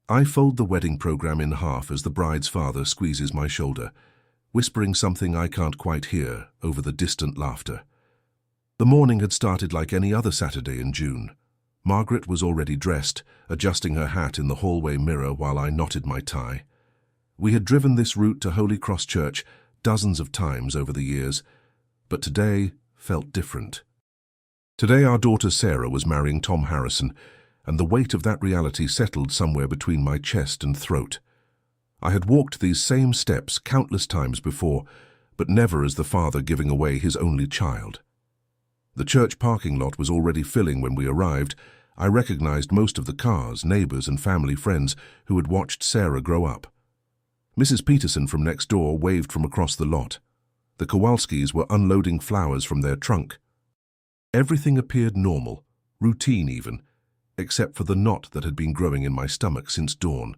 I fold the wedding program in half as the bride's father squeezes my shoulder, whispering something I can't quite hear over the distant laughter. The morning had started like any other Saturday in June. Margaret was already dressed, adjusting her hat in the hallway mirror while I knotted my tie. We had driven this route to Holy Cross Church dozens of times over the years, but today felt different. Today our daughter Sarah was marrying Tom Harrison, and the weight of that reality settled somewhere between my chest and throat. I had walked these same steps countless times before, but never as the father giving away his only child. The church parking lot was already filling when we arrived. I recognized most of the cars, neighbors and family friends who had watched Sarah grow up. Mrs. Peterson from next door waved from across the lot. The Kowalskis were unloading flowers from their trunk. Everything appeared normal, routine even, except for the knot that had been growing in my stomach since dawn.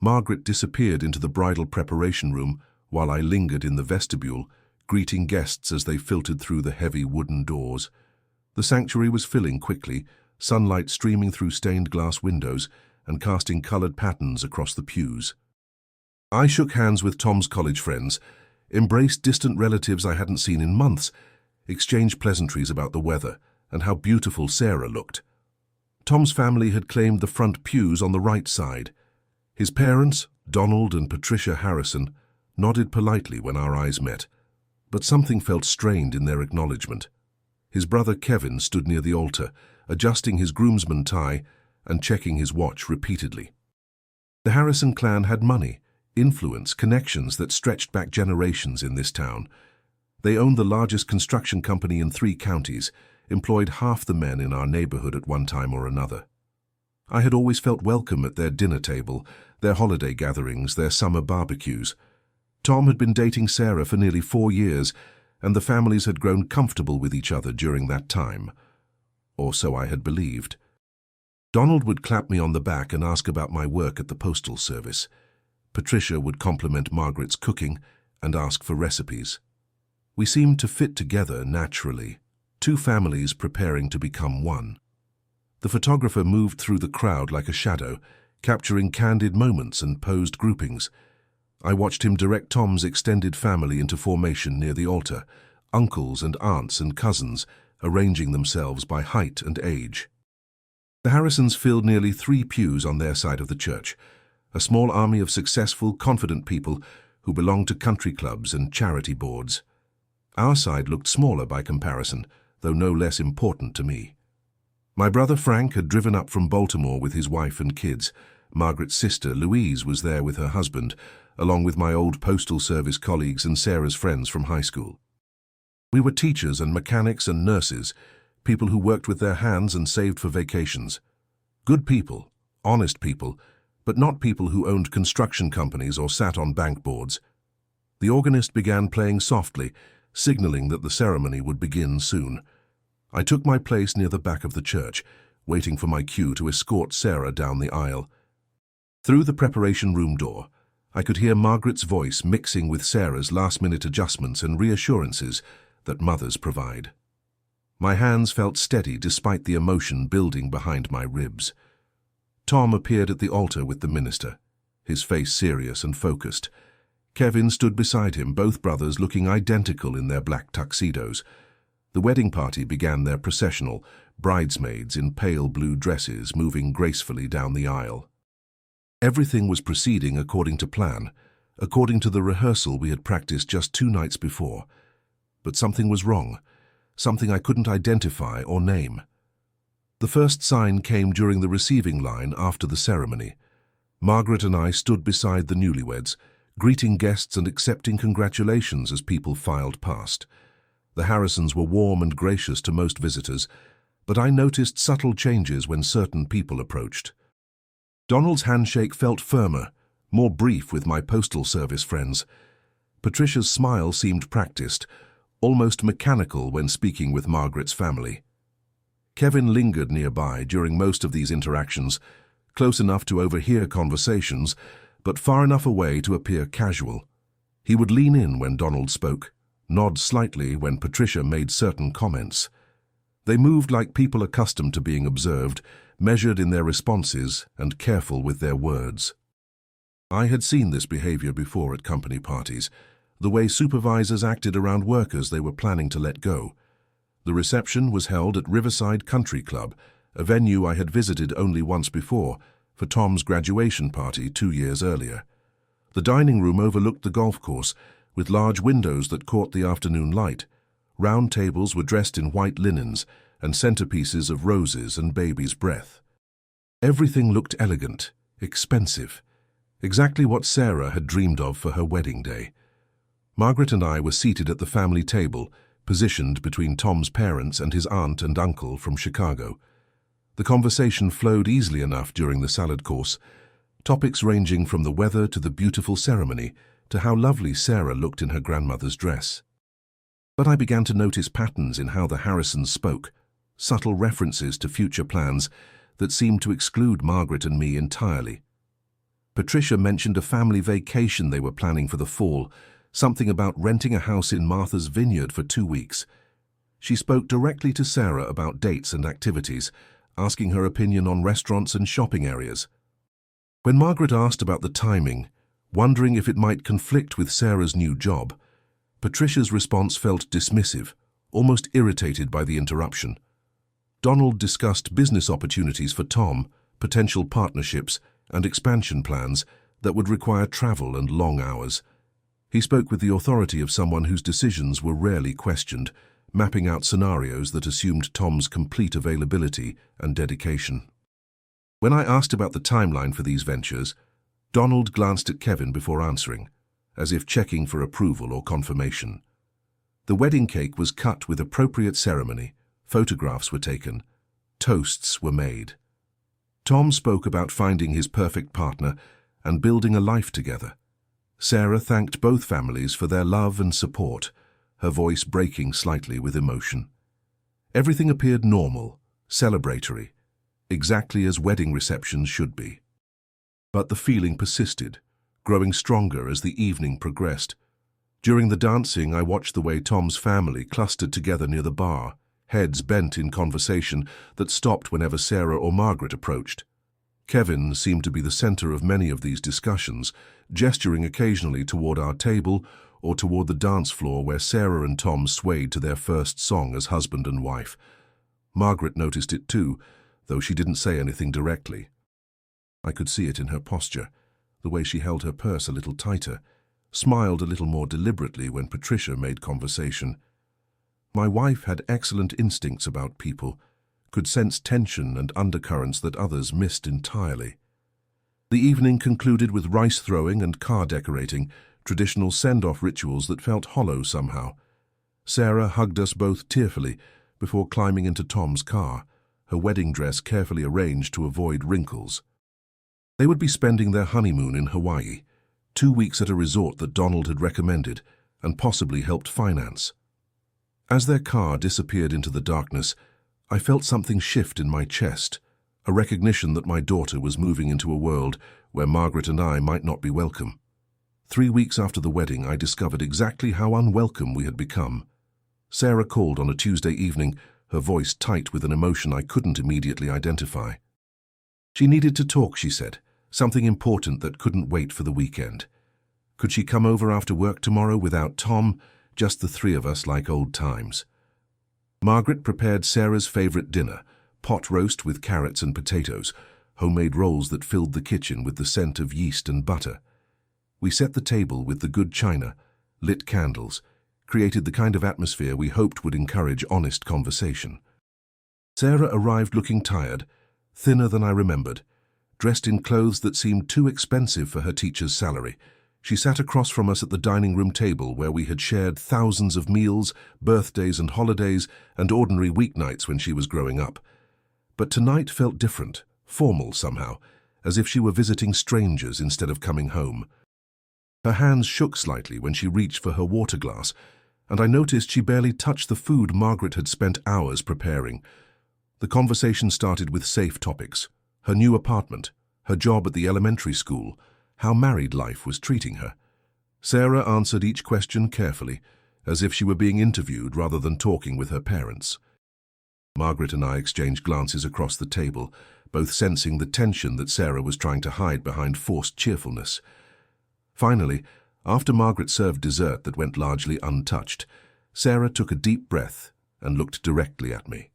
Margaret disappeared into the bridal preparation room while I lingered in the vestibule, greeting guests as they filtered through the heavy wooden doors. The sanctuary was filling quickly, sunlight streaming through stained glass windows and casting colored patterns across the pews. I shook hands with Tom's college friends, embraced distant relatives I hadn't seen in months, exchanged pleasantries about the weather and how beautiful Sarah looked. Tom's family had claimed the front pews on the right side. His parents, Donald and Patricia Harrison, nodded politely when our eyes met, but something felt strained in their acknowledgement. His brother Kevin stood near the altar, adjusting his groomsman tie and checking his watch repeatedly. The Harrison clan had money, influence, connections that stretched back generations in this town. They owned the largest construction company in 3 counties, employed half the men in our neighborhood at one time or another. I had always felt welcome at their dinner table, their holiday gatherings, their summer barbecues. Tom had been dating Sarah for nearly 4 years, and the families had grown comfortable with each other during that time. Or so I had believed. Donald would clap me on the back and ask about my work at the postal service. Patricia would compliment Margaret's cooking and ask for recipes. We seemed to fit together naturally, 2 families preparing to become one. The photographer moved through the crowd like a shadow, capturing candid moments and posed groupings. I watched him direct Tom's extended family into formation near the altar, uncles and aunts and cousins, arranging themselves by height and age. The Harrisons filled nearly 3 pews on their side of the church, a small army of successful, confident people who belonged to country clubs and charity boards. Our side looked smaller by comparison, though no less important to me. My brother Frank had driven up from Baltimore with his wife and kids. Margaret's sister, Louise, was there with her husband, along with my old postal service colleagues and Sarah's friends from high school. We were teachers and mechanics and nurses, people who worked with their hands and saved for vacations. Good people, honest people, but not people who owned construction companies or sat on bank boards. The organist began playing softly, signaling that the ceremony would begin soon. I took my place near the back of the church, waiting for my cue to escort Sarah down the aisle. Through the preparation room door, I could hear Margaret's voice mixing with Sarah's last-minute adjustments and reassurances that mothers provide. My hands felt steady despite the emotion building behind my ribs. Tom appeared at the altar with the minister, his face serious and focused. Kevin stood beside him, both brothers looking identical in their black tuxedos. The wedding party began their processional, bridesmaids in pale blue dresses moving gracefully down the aisle. Everything was proceeding according to plan, according to the rehearsal we had practiced just 2 nights before. But something was wrong, something I couldn't identify or name. The first sign came during the receiving line after the ceremony. Margaret and I stood beside the newlyweds, greeting guests and accepting congratulations as people filed past. The Harrisons were warm and gracious to most visitors, but I noticed subtle changes when certain people approached. Donald's handshake felt firmer, more brief with my postal service friends. Patricia's smile seemed practiced, almost mechanical when speaking with Margaret's family. Kevin lingered nearby during most of these interactions, close enough to overhear conversations, but far enough away to appear casual. He would lean in when Donald spoke, nod slightly when Patricia made certain comments. They moved like people accustomed to being observed, measured in their responses and careful with their words. I had seen this behavior before at company parties, the way supervisors acted around workers they were planning to let go. The reception was held at Riverside Country Club, a venue I had visited only once before, for Tom's graduation party 2 years earlier. The dining room overlooked the golf course, with large windows that caught the afternoon light. Round tables were dressed in white linens and centerpieces of roses and baby's breath. Everything looked elegant, expensive, exactly what Sarah had dreamed of for her wedding day. Margaret and I were seated at the family table, positioned between Tom's parents and his aunt and uncle from Chicago. The conversation flowed easily enough during the salad course, topics ranging from the weather to the beautiful ceremony to how lovely Sarah looked in her grandmother's dress. But I began to notice patterns in how the Harrisons spoke, subtle references to future plans that seemed to exclude Margaret and me entirely. Patricia mentioned a family vacation they were planning for the fall, something about renting a house in Martha's Vineyard for 2 weeks. She spoke directly to Sarah about dates and activities, asking her opinion on restaurants and shopping areas. When Margaret asked about the timing, wondering if it might conflict with Sarah's new job, Patricia's response felt dismissive, almost irritated by the interruption. Donald discussed business opportunities for Tom, potential partnerships, and expansion plans that would require travel and long hours. He spoke with the authority of someone whose decisions were rarely questioned, mapping out scenarios that assumed Tom's complete availability and dedication. When I asked about the timeline for these ventures, Donald glanced at Kevin before answering, as if checking for approval or confirmation. The wedding cake was cut with appropriate ceremony, photographs were taken, toasts were made. Tom spoke about finding his perfect partner and building a life together. Sarah thanked both families for their love and support, her voice breaking slightly with emotion. Everything appeared normal, celebratory, exactly as wedding receptions should be. But the feeling persisted, growing stronger as the evening progressed. During the dancing, I watched the way Tom's family clustered together near the bar, heads bent in conversation that stopped whenever Sarah or Margaret approached. Kevin seemed to be the center of many of these discussions, gesturing occasionally toward our table or toward the dance floor where Sarah and Tom swayed to their first song as husband and wife. Margaret noticed it too, though she didn't say anything directly. I could see it in her posture, the way she held her purse a little tighter, smiled a little more deliberately when Patricia made conversation. My wife had excellent instincts about people, could sense tension and undercurrents that others missed entirely. The evening concluded with rice throwing and car decorating, traditional send-off rituals that felt hollow somehow. Sarah hugged us both tearfully before climbing into Tom's car, her wedding dress carefully arranged to avoid wrinkles. They would be spending their honeymoon in Hawaii, 2 weeks at a resort that Donald had recommended and possibly helped finance. As their car disappeared into the darkness, I felt something shift in my chest, a recognition that my daughter was moving into a world where Margaret and I might not be welcome. 3 weeks after the wedding, I discovered exactly how unwelcome we had become. Sarah called on a Tuesday evening, her voice tight with an emotion I couldn't immediately identify. She needed to talk, she said, something important that couldn't wait for the weekend. Could she come over after work tomorrow without Tom, just the 3 of us like old times? Margaret prepared Sarah's favorite dinner, pot roast with carrots and potatoes, homemade rolls that filled the kitchen with the scent of yeast and butter. We set the table with the good china, lit candles, created the kind of atmosphere we hoped would encourage honest conversation. Sarah arrived looking tired, thinner than I remembered, dressed in clothes that seemed too expensive for her teacher's salary. She sat across from us at the dining room table where we had shared thousands of meals, birthdays and holidays, and ordinary weeknights when she was growing up. But tonight felt different, formal somehow, as if she were visiting strangers instead of coming home. Her hands shook slightly when she reached for her water glass, and I noticed she barely touched the food Margaret had spent hours preparing. The conversation started with safe topics: her new apartment, her job at the elementary school, how married life was treating her. Sarah answered each question carefully, as if she were being interviewed rather than talking with her parents. Margaret and I exchanged glances across the table, both sensing the tension that Sarah was trying to hide behind forced cheerfulness. Finally, after Margaret served dessert that went largely untouched, Sarah took a deep breath and looked directly at me.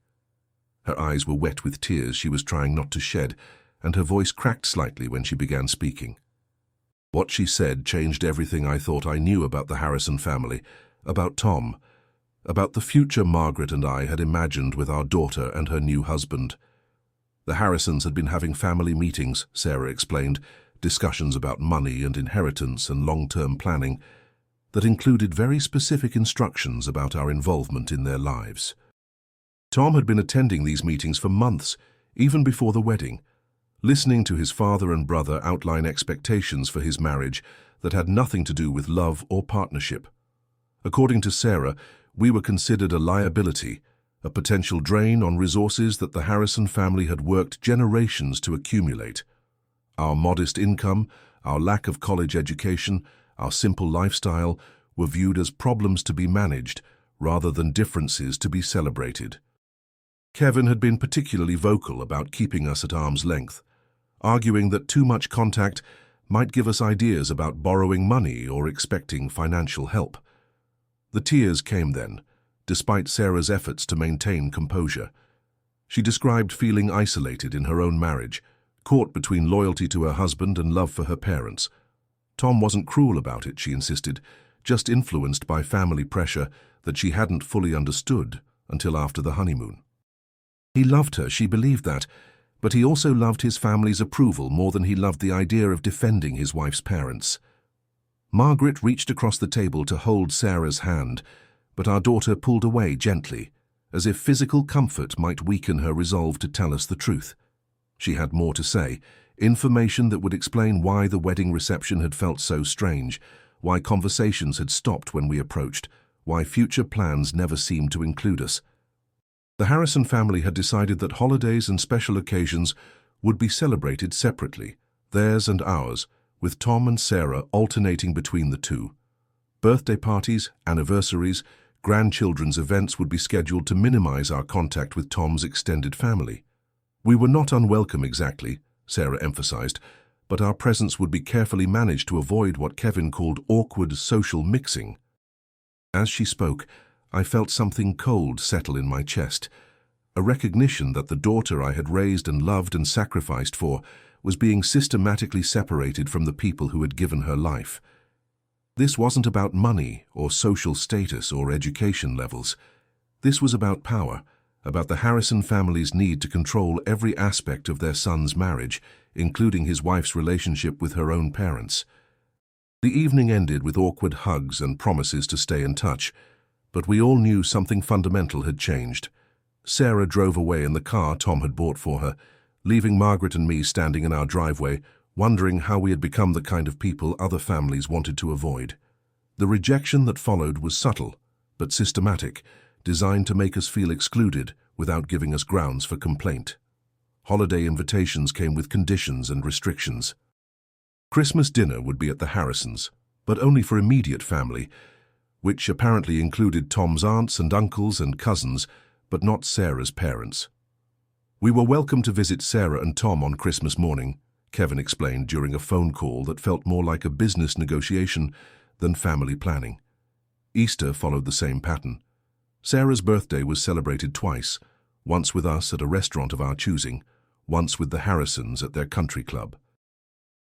Her eyes were wet with tears she was trying not to shed, and her voice cracked slightly when she began speaking. What she said changed everything I thought I knew about the Harrison family, about Tom, about the future Margaret and I had imagined with our daughter and her new husband. The Harrisons had been having family meetings, Sarah explained, discussions about money and inheritance and long-term planning that included very specific instructions about our involvement in their lives. Tom had been attending these meetings for months, even before the wedding, listening to his father and brother outline expectations for his marriage that had nothing to do with love or partnership. According to Sarah, we were considered a liability, a potential drain on resources that the Harrison family had worked generations to accumulate. Our modest income, our lack of college education, our simple lifestyle were viewed as problems to be managed rather than differences to be celebrated. Kevin had been particularly vocal about keeping us at arm's length, arguing that too much contact might give us ideas about borrowing money or expecting financial help. The tears came then, despite Sarah's efforts to maintain composure. She described feeling isolated in her own marriage, caught between loyalty to her husband and love for her parents. Tom wasn't cruel about it, she insisted, just influenced by family pressure that she hadn't fully understood until after the honeymoon. He loved her, she believed that, but he also loved his family's approval more than he loved the idea of defending his wife's parents. Margaret reached across the table to hold Sarah's hand, but our daughter pulled away gently, as if physical comfort might weaken her resolve to tell us the truth. She had more to say, information that would explain why the wedding reception had felt so strange, why conversations had stopped when we approached, why future plans never seemed to include us. The Harrison family had decided that holidays and special occasions would be celebrated separately, theirs and ours, with Tom and Sarah alternating between the two. Birthday parties, anniversaries, grandchildren's events would be scheduled to minimize our contact with Tom's extended family. We were not unwelcome exactly, Sarah emphasized, but our presence would be carefully managed to avoid what Kevin called awkward social mixing. As she spoke, I felt something cold settle in my chest, a recognition that the daughter I had raised and loved and sacrificed for was being systematically separated from the people who had given her life. This wasn't about money or social status or education levels. This was about power, about the Harrison family's need to control every aspect of their son's marriage, including his wife's relationship with her own parents. The evening ended with awkward hugs and promises to stay in touch, but we all knew something fundamental had changed. Sarah drove away in the car Tom had bought for her, leaving Margaret and me standing in our driveway, wondering how we had become the kind of people other families wanted to avoid. The rejection that followed was subtle, but systematic, designed to make us feel excluded without giving us grounds for complaint. Holiday invitations came with conditions and restrictions. Christmas dinner would be at the Harrisons, but only for immediate family, which apparently included Tom's aunts and uncles and cousins, but not Sarah's parents. We were welcome to visit Sarah and Tom on Christmas morning, Kevin explained during a phone call that felt more like a business negotiation than family planning. Easter followed the same pattern. Sarah's birthday was celebrated twice, once with us at a restaurant of our choosing, once with the Harrisons at their country club.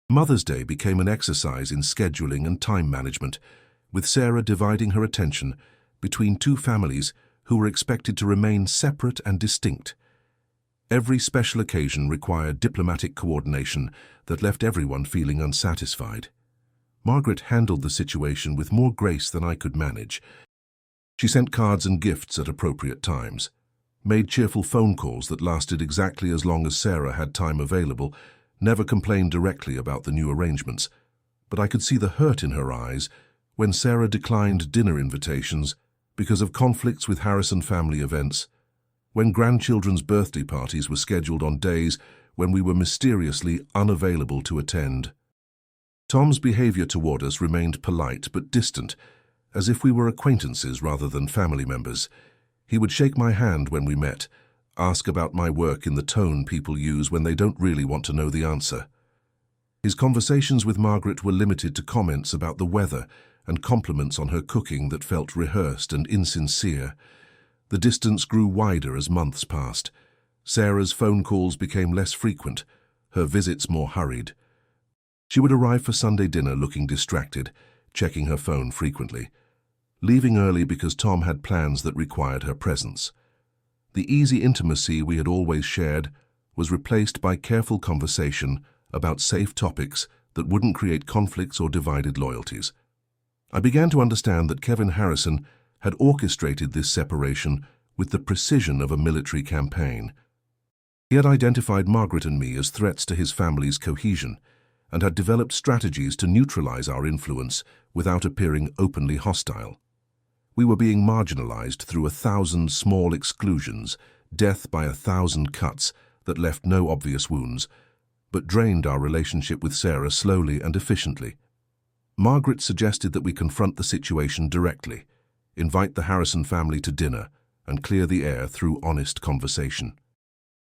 Mother's Day became an exercise in scheduling and time management, with Sarah dividing her attention between two families who were expected to remain separate and distinct. Every special occasion required diplomatic coordination that left everyone feeling unsatisfied. Margaret handled the situation with more grace than I could manage. She sent cards and gifts at appropriate times, made cheerful phone calls that lasted exactly as long as Sarah had time available, never complained directly about the new arrangements, but I could see the hurt in her eyes when Sarah declined dinner invitations because of conflicts with Harrison family events, when grandchildren's birthday parties were scheduled on days when we were mysteriously unavailable to attend. Tom's behavior toward us remained polite but distant, as if we were acquaintances rather than family members. He would shake my hand when we met, ask about my work in the tone people use when they don't really want to know the answer. His conversations with Margaret were limited to comments about the weather and compliments on her cooking that felt rehearsed and insincere. The distance grew wider as months passed. Sarah's phone calls became less frequent, her visits more hurried. She would arrive for Sunday dinner looking distracted, checking her phone frequently, leaving early because Tom had plans that required her presence. The easy intimacy we had always shared was replaced by careful conversation about safe topics that wouldn't create conflicts or divided loyalties. I began to understand that Kevin Harrison had orchestrated this separation with the precision of a military campaign. He had identified Margaret and me as threats to his family's cohesion and had developed strategies to neutralize our influence without appearing openly hostile. We were being marginalized through 1,000 small exclusions, death by 1,000 cuts that left no obvious wounds, but drained our relationship with Sarah slowly and efficiently. Margaret suggested that we confront the situation directly, invite the Harrison family to dinner, and clear the air through honest conversation.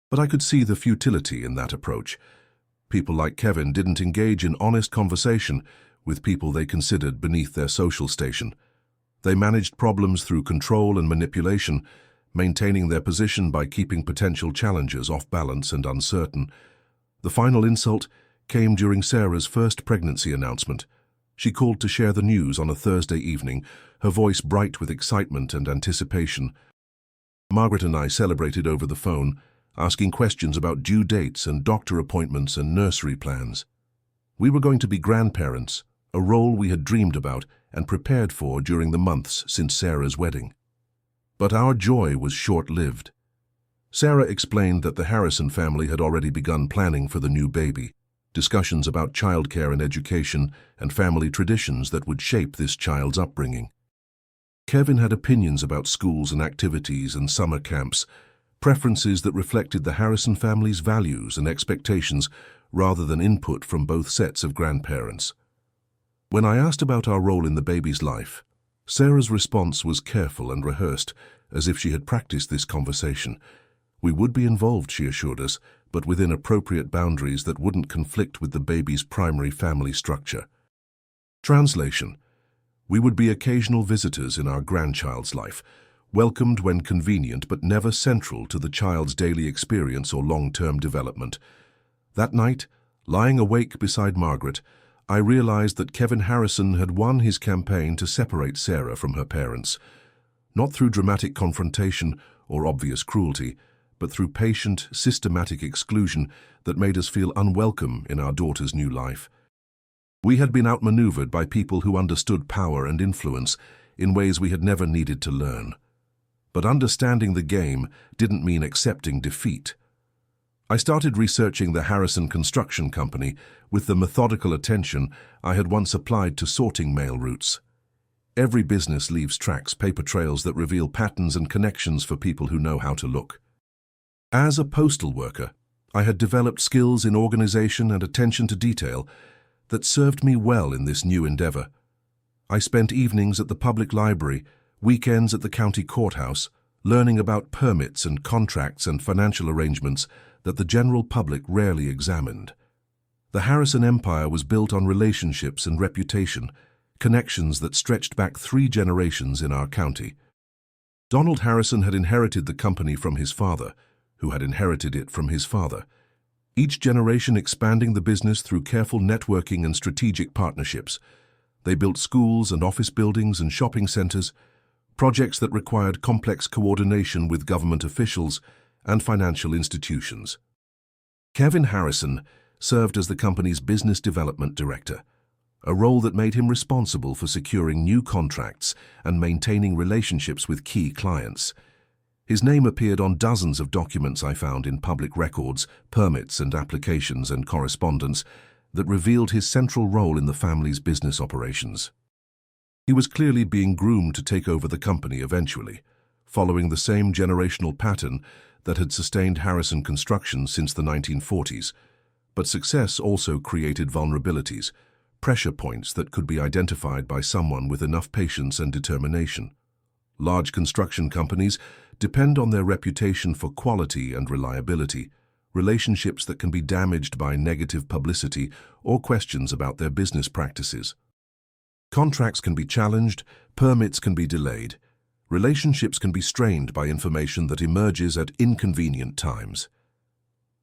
But I could see the futility in that approach. People like Kevin didn't engage in honest conversation with people they considered beneath their social station. They managed problems through control and manipulation, maintaining their position by keeping potential challengers off balance and uncertain. The final insult came during Sarah's first pregnancy announcement. She called to share the news on a Thursday evening, her voice bright with excitement and anticipation. Margaret and I celebrated over the phone, asking questions about due dates and doctor appointments and nursery plans. We were going to be grandparents, a role we had dreamed about and prepared for during the months since Sarah's wedding. But our joy was short-lived. Sarah explained that the Harrison family had already begun planning for the new baby, discussions about childcare and education and family traditions that would shape this child's upbringing. Kevin had opinions about schools and activities and summer camps, preferences that reflected the Harrison family's values and expectations rather than input from both sets of grandparents. When I asked about our role in the baby's life, Sarah's response was careful and rehearsed, as if she had practiced this conversation. We would be involved, she assured us, but within appropriate boundaries that wouldn't conflict with the baby's primary family structure. Translation: we would be occasional visitors in our grandchild's life, welcomed when convenient but never central to the child's daily experience or long-term development. That night, lying awake beside Margaret, I realized that Kevin Harrison had won his campaign to separate Sarah from her parents, not through dramatic confrontation or obvious cruelty, but through patient, systematic exclusion that made us feel unwelcome in our daughter's new life. We had been outmaneuvered by people who understood power and influence in ways we had never needed to learn. But understanding the game didn't mean accepting defeat. I started researching the Harrison Construction Company with the methodical attention I had once applied to sorting mail routes. Every business leaves tracks, paper trails that reveal patterns and connections for people who know how to look. As a postal worker, I had developed skills in organization and attention to detail that served me well in this new endeavor. I spent evenings at the public library, weekends at the county courthouse, learning about permits and contracts and financial arrangements that the general public rarely examined. The Harrison Empire was built on relationships and reputation, connections that stretched back 3 generations in our county. Donald Harrison had inherited the company from his father, who had inherited it from his father, each generation expanding the business through careful networking and strategic partnerships. They built schools and office buildings and shopping centers, projects that required complex coordination with government officials and financial institutions. Kevin Harrison served as the company's business development director, a role that made him responsible for securing new contracts and maintaining relationships with key clients. His name appeared on dozens of documents I found in public records, permits and applications and correspondence that revealed his central role in the family's business operations. He was clearly being groomed to take over the company eventually, following the same generational pattern that had sustained Harrison Construction since the 1940s. But success also created vulnerabilities, pressure points that could be identified by someone with enough patience and determination. Large construction companies depend on their reputation for quality and reliability, relationships that can be damaged by negative publicity or questions about their business practices. Contracts can be challenged, permits can be delayed, relationships can be strained by information that emerges at inconvenient times.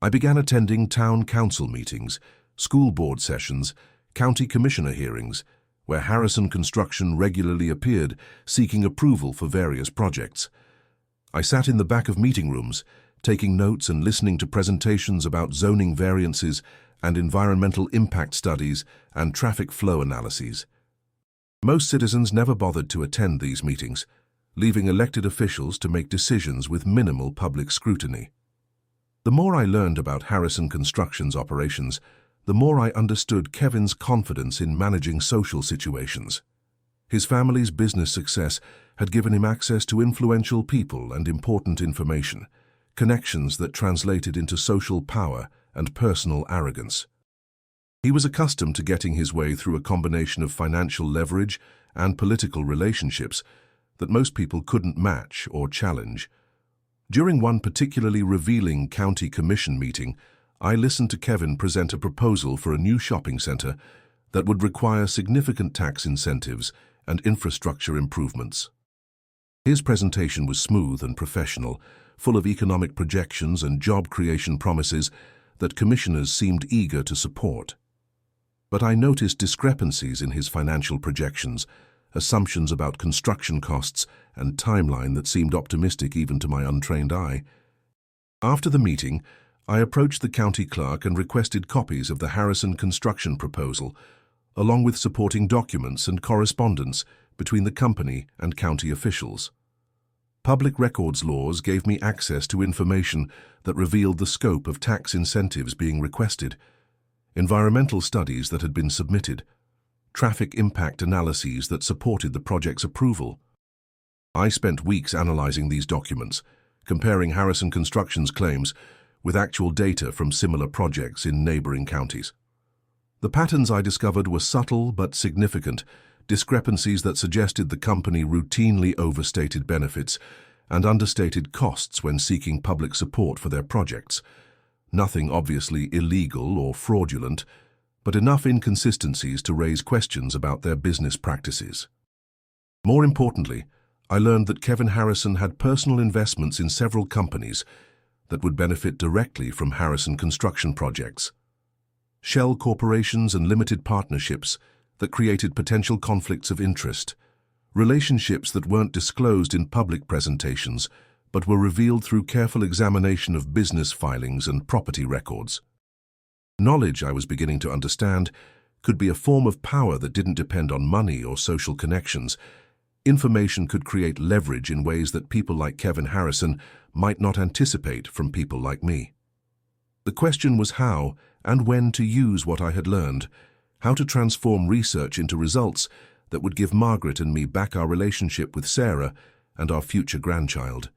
I began attending town council meetings, school board sessions, county commissioner hearings, where Harrison Construction regularly appeared seeking approval for various projects. I sat in the back of meeting rooms, taking notes and listening to presentations about zoning variances and environmental impact studies and traffic flow analyses. Most citizens never bothered to attend these meetings, leaving elected officials to make decisions with minimal public scrutiny. The more I learned about Harrison Construction's operations, the more I understood Kevin's confidence in managing social situations. His family's business success had given him access to influential people and important information, connections that translated into social power and personal arrogance. He was accustomed to getting his way through a combination of financial leverage and political relationships that most people couldn't match or challenge. During one particularly revealing county commission meeting, I listened to Kevin present a proposal for a new shopping centre that would require significant tax incentives and infrastructure improvements. His presentation was smooth and professional, full of economic projections and job creation promises that commissioners seemed eager to support. But I noticed discrepancies in his financial projections, assumptions about construction costs, and timeline that seemed optimistic even to my untrained eye. After the meeting, I approached the county clerk and requested copies of the Harrison Construction proposal, along with supporting documents and correspondence between the company and county officials. Public records laws gave me access to information that revealed the scope of tax incentives being requested, environmental studies that had been submitted, traffic impact analyses that supported the project's approval. I spent weeks analyzing these documents, comparing Harrison Construction's claims with actual data from similar projects in neighboring counties. The patterns I discovered were subtle but significant, discrepancies that suggested the company routinely overstated benefits and understated costs when seeking public support for their projects. Nothing obviously illegal or fraudulent, but enough inconsistencies to raise questions about their business practices. More importantly, I learned that Kevin Harrison had personal investments in several companies that would benefit directly from Harrison Construction projects. Shell corporations and limited partnerships that created potential conflicts of interest, relationships that weren't disclosed in public presentations but were revealed through careful examination of business filings and property records. Knowledge, I was beginning to understand, could be a form of power that didn't depend on money or social connections. Information could create leverage in ways that people like Kevin Harrison might not anticipate from people like me. The question was how and when to use what I had learned, how to transform research into results that would give Margaret and me back our relationship with Sarah and our future grandchild.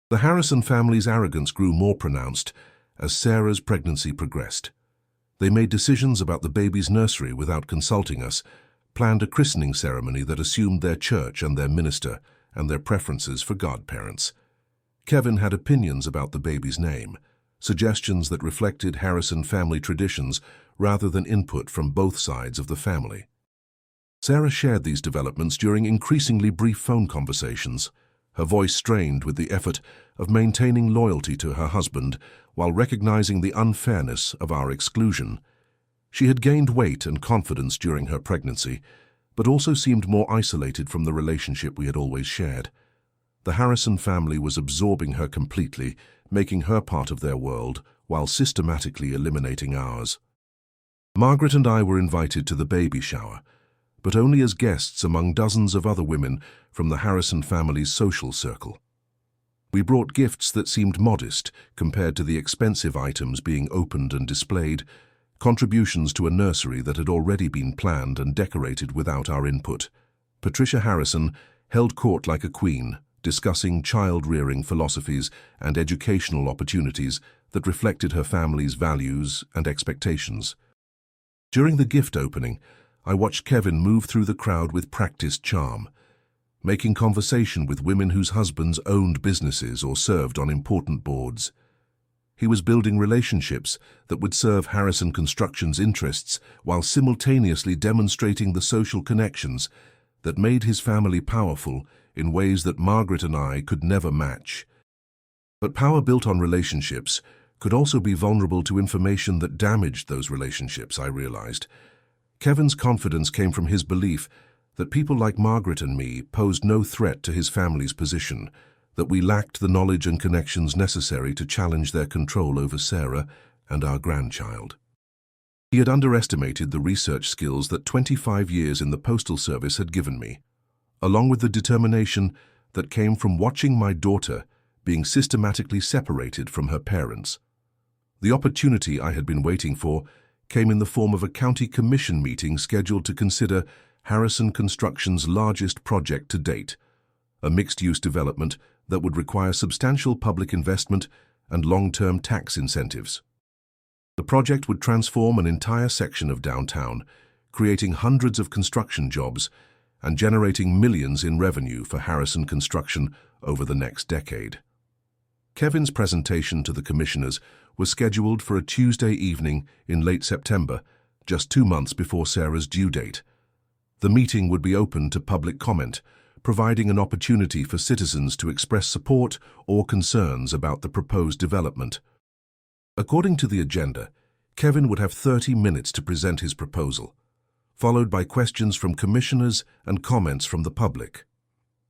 The Harrison family's arrogance grew more pronounced as Sarah's pregnancy progressed. They made decisions about the baby's nursery without consulting us, planned a christening ceremony that assumed their church and their minister and their preferences for godparents. Kevin had opinions about the baby's name, suggestions that reflected Harrison family traditions rather than input from both sides of the family. Sarah shared these developments during increasingly brief phone conversations, her voice strained with the effort of maintaining loyalty to her husband while recognizing the unfairness of our exclusion. She had gained weight and confidence during her pregnancy, but also seemed more isolated from the relationship we had always shared. The Harrison family was absorbing her completely, making her part of their world while systematically eliminating ours. Margaret and I were invited to the baby shower, but only as guests among dozens of other women from the Harrison family's social circle. We brought gifts that seemed modest compared to the expensive items being opened and displayed, contributions to a nursery that had already been planned and decorated without our input. Patricia Harrison held court like a queen, discussing child-rearing philosophies and educational opportunities that reflected her family's values and expectations. During the gift opening, I watched Kevin move through the crowd with practiced charm. making conversation with women whose husbands owned businesses or served on important boards. He was building relationships that would serve Harrison Construction's interests while simultaneously demonstrating the social connections that made his family powerful in ways that Margaret and I could never match. But power built on relationships could also be vulnerable to information that damaged those relationships, I realized. Kevin's confidence came from his belief that people like Margaret and me posed no threat to his family's position, that we lacked the knowledge and connections necessary to challenge their control over Sarah and our grandchild. He had underestimated the research skills that 25 years in the Postal Service had given me, along with the determination that came from watching my daughter being systematically separated from her parents. The opportunity I had been waiting for came in the form of a county commission meeting scheduled to consider Harrison Construction's largest project to date, a mixed-use development that would require substantial public investment and long-term tax incentives. The project would transform an entire section of downtown, creating hundreds of construction jobs and generating millions in revenue for Harrison Construction over the next decade. Kevin's presentation to the commissioners was scheduled for a Tuesday evening in late September, just 2 months before Sarah's due date. The meeting would be open to public comment, providing an opportunity for citizens to express support or concerns about the proposed development. According to the agenda, Kevin would have 30 minutes to present his proposal, followed by questions from commissioners and comments from the public.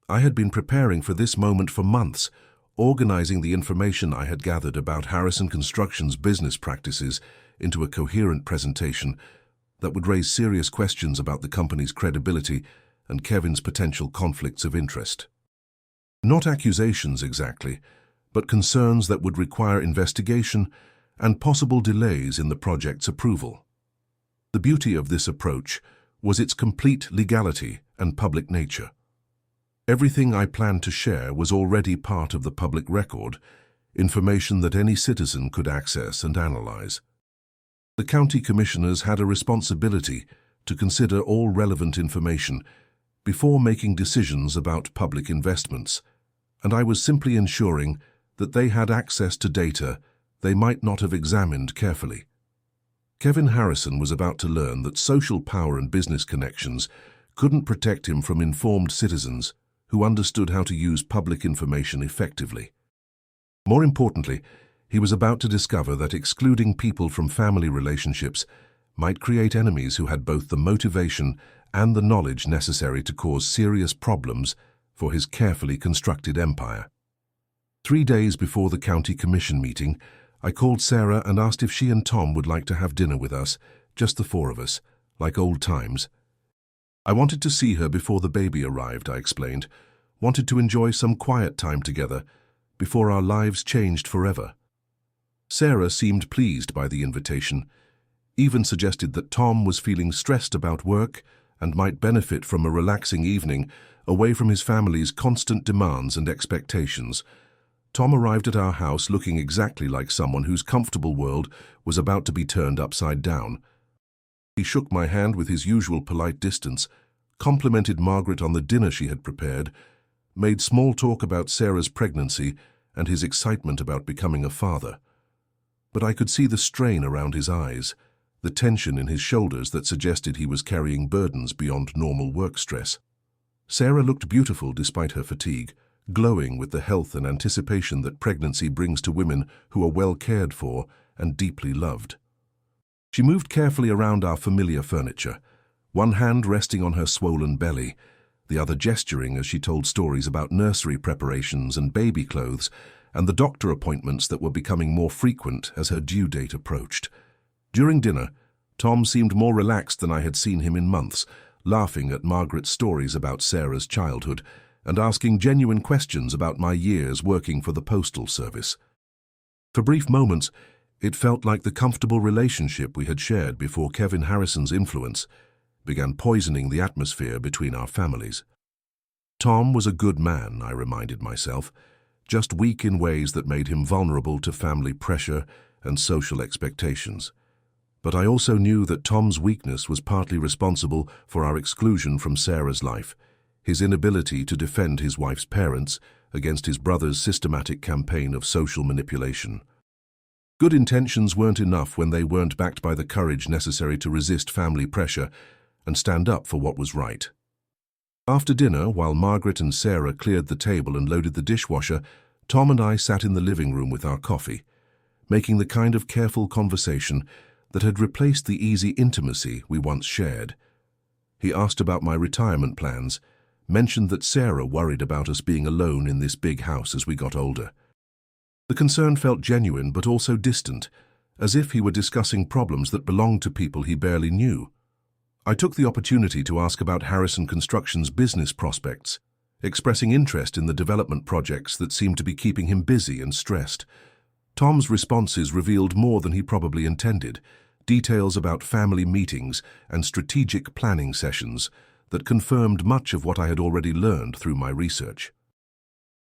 I had been preparing for this moment for months, organizing the information I had gathered about Harrison Construction's business practices into a coherent presentation that would raise serious questions about the company's credibility and Kevin's potential conflicts of interest. Not accusations exactly, but concerns that would require investigation and possible delays in the project's approval. The beauty of this approach was its complete legality and public nature. Everything I planned to share was already part of the public record, information that any citizen could access and analyze. The county commissioners had a responsibility to consider all relevant information before making decisions about public investments, and I was simply ensuring that they had access to data they might not have examined carefully. Kevin Harrison was about to learn that social power and business connections couldn't protect him from informed citizens who understood how to use public information effectively. More importantly, he was about to discover that excluding people from family relationships might create enemies who had both the motivation and the knowledge necessary to cause serious problems for his carefully constructed empire. 3 days before the county commission meeting, I called Sarah and asked if she and Tom would like to have dinner with us, just the 4 of us, like old times. I wanted to see her before the baby arrived, I explained, wanted to enjoy some quiet time together before our lives changed forever. Sarah seemed pleased by the invitation, even suggested that Tom was feeling stressed about work and might benefit from a relaxing evening away from his family's constant demands and expectations. Tom arrived at our house looking exactly like someone whose comfortable world was about to be turned upside down. He shook my hand with his usual polite distance, complimented Margaret on the dinner she had prepared, made small talk about Sarah's pregnancy and his excitement about becoming a father. But I could see the strain around his eyes, the tension in his shoulders that suggested he was carrying burdens beyond normal work stress. Sarah looked beautiful despite her fatigue, glowing with the health and anticipation that pregnancy brings to women who are well cared for and deeply loved. She moved carefully around our familiar furniture, one hand resting on her swollen belly, the other gesturing as she told stories about nursery preparations and baby clothes and the doctor appointments that were becoming more frequent as her due date approached. During dinner, Tom seemed more relaxed than I had seen him in months, laughing at Margaret's stories about Sarah's childhood and asking genuine questions about my years working for the Postal Service. For brief moments, it felt like the comfortable relationship we had shared before Kevin Harrison's influence began poisoning the atmosphere between our families. Tom was a good man, I reminded myself, just weak in ways that made him vulnerable to family pressure and social expectations. But I also knew that Tom's weakness was partly responsible for our exclusion from Sarah's life. his inability to defend his wife's parents against his brother's systematic campaign of social manipulation. Good intentions weren't enough when they weren't backed by the courage necessary to resist family pressure and stand up for what was right. After dinner, while Margaret and Sarah cleared the table and loaded the dishwasher, Tom and I sat in the living room with our coffee, making the kind of careful conversation that had replaced the easy intimacy we once shared. He asked about my retirement plans, mentioned that Sarah worried about us being alone in this big house as we got older. The concern felt genuine but also distant, as if he were discussing problems that belonged to people he barely knew. I took the opportunity to ask about Harrison Construction's business prospects, expressing interest in the development projects that seemed to be keeping him busy and stressed. Tom's responses revealed more than he probably intended, details about family meetings and strategic planning sessions that confirmed much of what I had already learned through my research.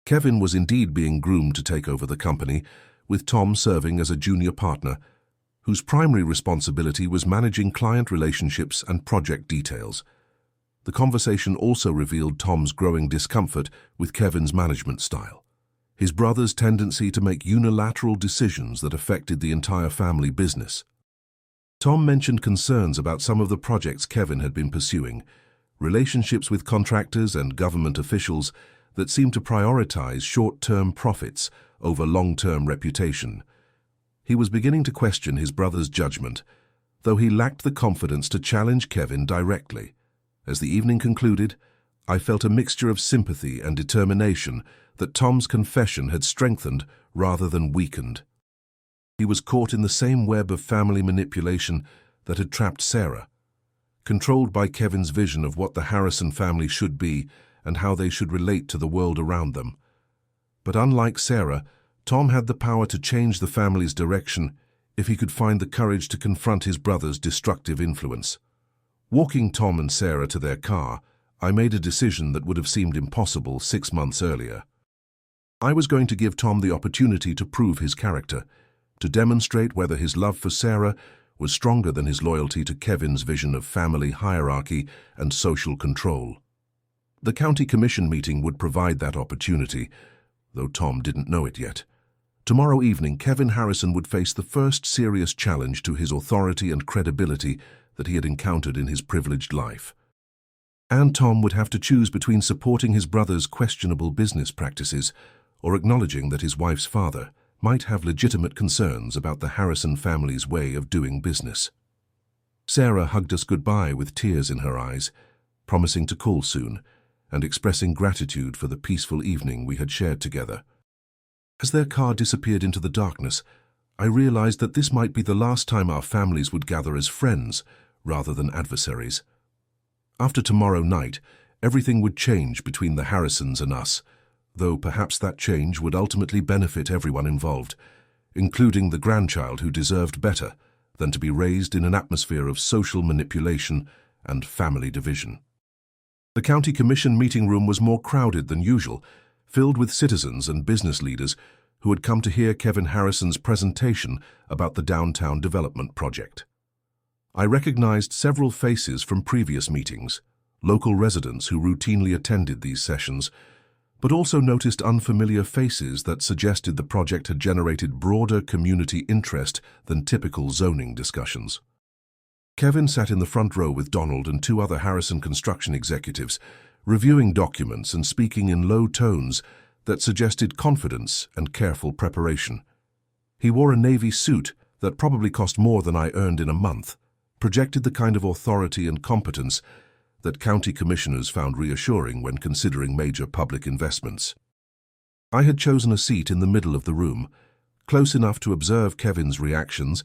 Kevin was indeed being groomed to take over the company, with Tom serving as a junior partner, whose primary responsibility was managing client relationships and project details. The conversation also revealed Tom's growing discomfort with Kevin's management style, his brother's tendency to make unilateral decisions that affected the entire family business. Tom mentioned concerns about some of the projects Kevin had been pursuing, relationships with contractors and government officials that seemed to prioritize short-term profits over long-term reputation. He was beginning to question his brother's judgment, though he lacked the confidence to challenge Kevin directly. As the evening concluded, I felt a mixture of sympathy and determination that Tom's confession had strengthened rather than weakened. He was caught in the same web of family manipulation that had trapped Sarah, controlled by Kevin's vision of what the Harrison family should be and how they should relate to the world around them. But unlike Sarah, Tom had the power to change the family's direction if he could find the courage to confront his brother's destructive influence. Walking Tom and Sarah to their car, I made a decision that would have seemed impossible 6 months earlier. I was going to give Tom the opportunity to prove his character, to demonstrate whether his love for Sarah was stronger than his loyalty to Kevin's vision of family hierarchy and social control. The county commission meeting would provide that opportunity, though Tom didn't know it yet. Tomorrow evening, Kevin Harrison would face the first serious challenge to his authority and credibility that he had encountered in his privileged life. And Tom would have to choose between supporting his brother's questionable business practices or acknowledging that his wife's father might have legitimate concerns about the Harrison family's way of doing business. Sarah hugged us goodbye with tears in her eyes, promising to call soon and expressing gratitude for the peaceful evening we had shared together. As their car disappeared into the darkness, I realized that this might be the last time our families would gather as friends rather than adversaries. After tomorrow night, everything would change between the Harrisons and us, though perhaps that change would ultimately benefit everyone involved, including the grandchild who deserved better than to be raised in an atmosphere of social manipulation and family division. The county commission meeting room was more crowded than usual, filled with citizens and business leaders who had come to hear Kevin Harrison's presentation about the downtown development project. I recognized several faces from previous meetings, local residents who routinely attended these sessions, but also noticed unfamiliar faces that suggested the project had generated broader community interest than typical zoning discussions. Kevin sat in the front row with Donald and 2 other Harrison Construction executives, reviewing documents and speaking in low tones that suggested confidence and careful preparation. He wore a navy suit that probably cost more than I earned in a month, projected the kind of authority and competence that county commissioners found reassuring when considering major public investments. I had chosen a seat in the middle of the room, close enough to observe Kevin's reactions,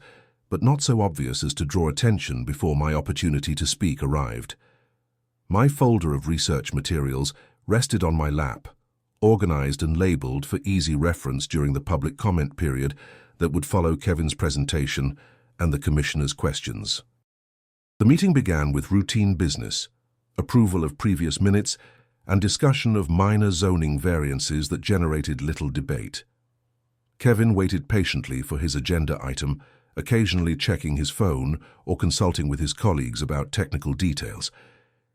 but not so obvious as to draw attention before my opportunity to speak arrived. My folder of research materials rested on my lap, organized and labeled for easy reference during the public comment period that would follow Kevin's presentation and the commissioner's questions. The meeting began with routine business, approval of previous minutes, and discussion of minor zoning variances that generated little debate. Kevin waited patiently for his agenda item, occasionally checking his phone or consulting with his colleagues about technical details.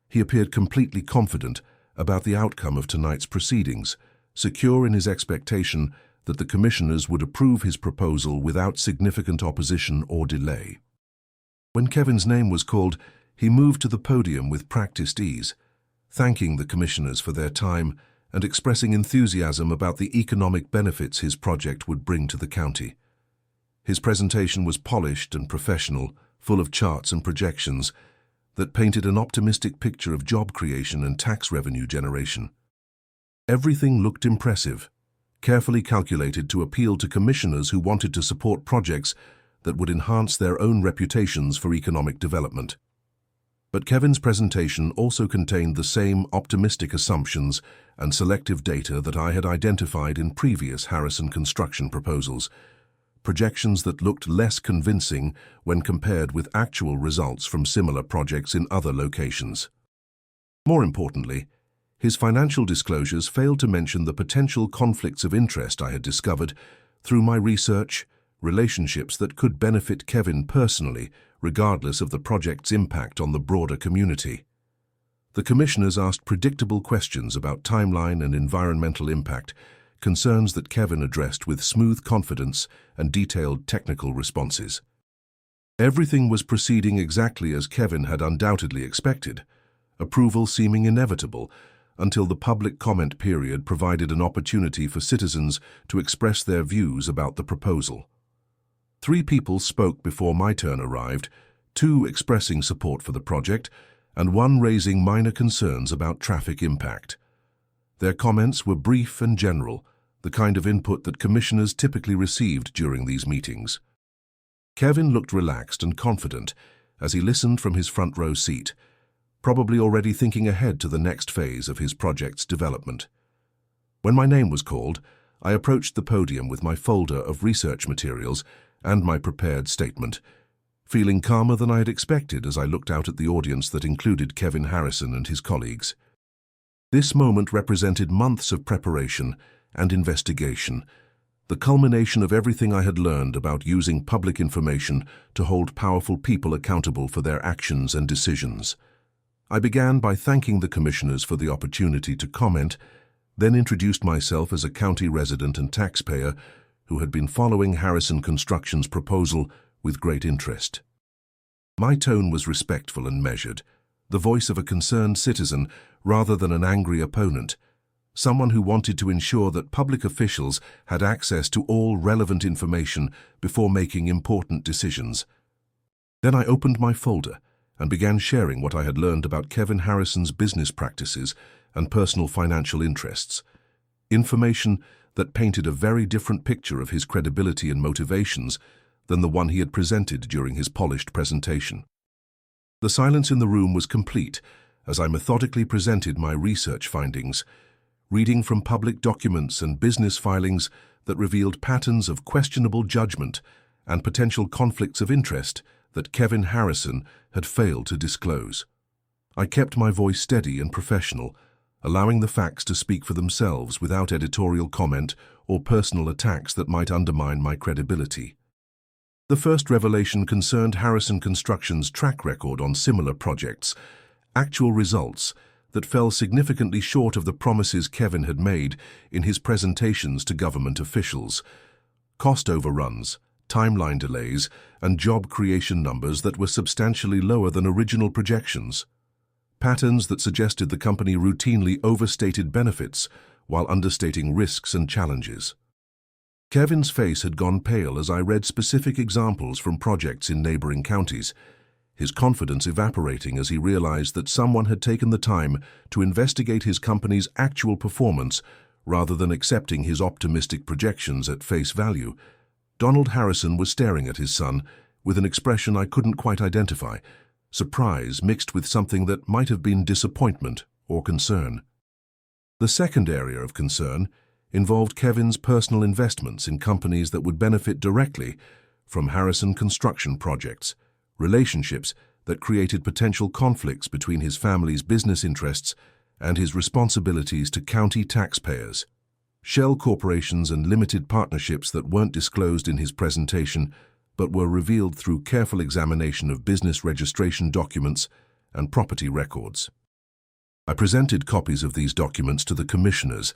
He appeared completely confident about the outcome of tonight's proceedings, secure in his expectation that the commissioners would approve his proposal without significant opposition or delay. When Kevin's name was called, he moved to the podium with practiced ease, thanking the commissioners for their time and expressing enthusiasm about the economic benefits his project would bring to the county. His presentation was polished and professional, full of charts and projections that painted an optimistic picture of job creation and tax revenue generation. Everything looked impressive, carefully calculated to appeal to commissioners who wanted to support projects that would enhance their own reputations for economic development. But Kevin's presentation also contained the same optimistic assumptions and selective data that I had identified in previous Harrison construction proposals, projections that looked less convincing when compared with actual results from similar projects in other locations. More importantly, his financial disclosures failed to mention the potential conflicts of interest I had discovered through my research, relationships that could benefit Kevin personally, regardless of the project's impact on the broader community. The commissioners asked predictable questions about timeline and environmental impact, concerns that Kevin addressed with smooth confidence and detailed technical responses. Everything was proceeding exactly as Kevin had undoubtedly expected, approval seeming inevitable, until the public comment period provided an opportunity for citizens to express their views about the proposal. 3 people spoke before my turn arrived, 2 expressing support for the project, and 1 raising minor concerns about traffic impact. Their comments were brief and general, the kind of input that commissioners typically received during these meetings. Kevin looked relaxed and confident as he listened from his front row seat, probably already thinking ahead to the next phase of his project's development. When my name was called, I approached the podium with my folder of research materials and my prepared statement, feeling calmer than I had expected as I looked out at the audience that included Kevin Harrison and his colleagues. This moment represented months of preparation and investigation, the culmination of everything I had learned about using public information to hold powerful people accountable for their actions and decisions. I began by thanking the commissioners for the opportunity to comment, then introduced myself as a county resident and taxpayer who had been following Harrison Construction's proposal with great interest. My tone was respectful and measured, the voice of a concerned citizen rather than an angry opponent, someone who wanted to ensure that public officials had access to all relevant information before making important decisions. Then I opened my folder and began sharing what I had learned about Kevin Harrison's business practices and personal financial interests, information that painted a very different picture of his credibility and motivations than the one he had presented during his polished presentation. The silence in the room was complete as I methodically presented my research findings, reading from public documents and business filings that revealed patterns of questionable judgment and potential conflicts of interest that Kevin Harrison had failed to disclose. I kept my voice steady and professional, allowing the facts to speak for themselves without editorial comment or personal attacks that might undermine my credibility. The first revelation concerned Harrison Construction's track record on similar projects, actual results that fell significantly short of the promises Kevin had made in his presentations to government officials, cost overruns, timeline delays, and job creation numbers that were substantially lower than original projections. Patterns that suggested the company routinely overstated benefits while understating risks and challenges. Kevin's face had gone pale as I read specific examples from projects in neighboring counties, his confidence evaporating as he realized that someone had taken the time to investigate his company's actual performance rather than accepting his optimistic projections at face value. Donald Harrison was staring at his son with an expression I couldn't quite identify, surprise mixed with something that might have been disappointment or concern. The second area of concern involved Kevin's personal investments in companies that would benefit directly from Harrison construction projects, relationships that created potential conflicts between his family's business interests and his responsibilities to county taxpayers, shell corporations and limited partnerships that weren't disclosed in his presentation but were revealed through careful examination of business registration documents and property records. I presented copies of these documents to the commissioners,